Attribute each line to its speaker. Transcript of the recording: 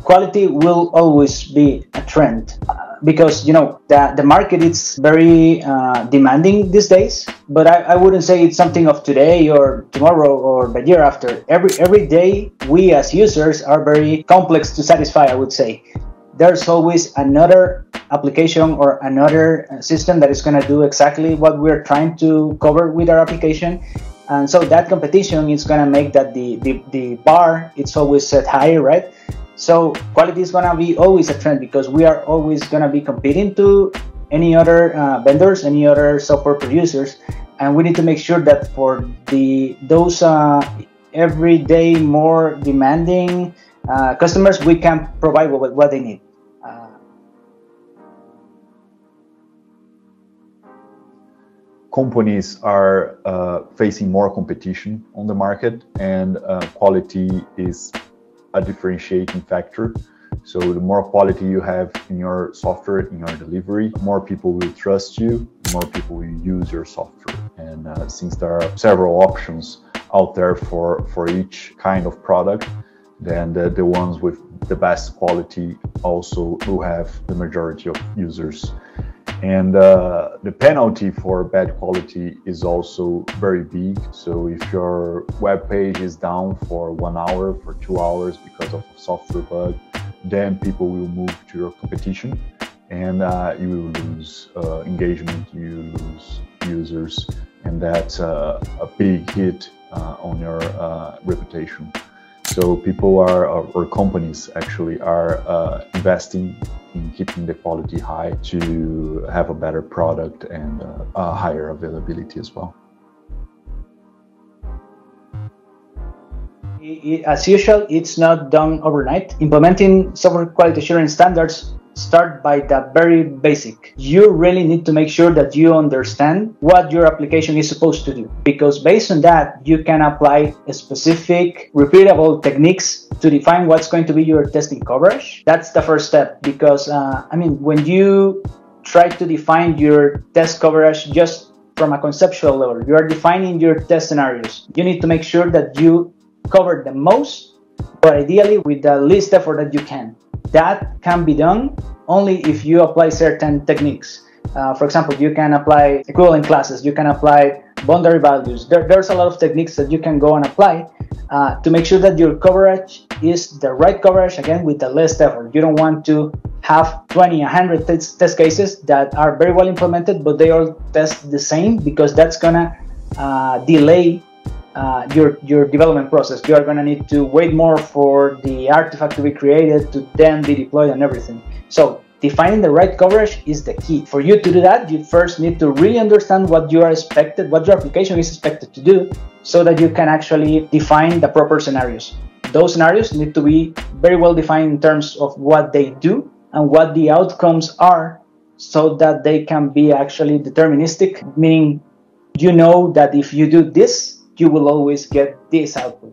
Speaker 1: quality will always be a trend because, you know, the market is very demanding these days, but I wouldn't say it's something of today or tomorrow or the year after. Every day we as users are very complex to satisfy, I would say. There's always another application or another system that is going to do exactly what we're trying to cover with our application. And so that competition is going to make that the bar, it's always set higher, right? So quality is going to be always a trend because we are always going to be competing to any other vendors, any other software producers. And we need to make sure that for those everyday more demanding customers, we can provide what they need.
Speaker 2: Companies are facing more competition on the market, and quality is a differentiating factor. So the more quality you have in your software, in your delivery, more people will trust you, more people will use your software. And since there are several options out there for each kind of product, then the ones with the best quality also will have the majority of users. And the penalty for bad quality is also very big. So if your web page is down for 1 hour, for 2 hours because of a software bug, then people will move to your competition, and you will lose engagement, you lose users, and that's a big hit on your reputation. So people or companies actually are investing in keeping the quality high to have a better product and a higher availability as well.
Speaker 1: As usual, it's not done overnight. Implementing software quality assurance standards start by the very basic. You really need to make sure that you understand what your application is supposed to do, because based on that, you can apply specific, repeatable techniques to define what's going to be your testing coverage. That's the first step, because when you try to define your test coverage just from a conceptual level, you are defining your test scenarios. You need to make sure that you cover the most, but ideally with the least effort that you can. That can be done only if you apply certain techniques. For example, you can apply equivalent classes, you can apply boundary values. There's a lot of techniques that you can go and apply to make sure that your coverage is the right coverage, again, with the least effort. You don't want to have 20, 100 test cases that are very well implemented, but they all test the same, because that's gonna delay your development process. You are going to need to wait more for the artifact to be created, to then be deployed and everything. So defining the right coverage is the key. For you to do that, you first need to really understand what you are expected, what your application is expected to do, so that you can actually define the proper scenarios. Those scenarios need to be very well defined in terms of what they do and what the outcomes are, so that they can be actually deterministic, meaning you know that if you do this, you will always get this output.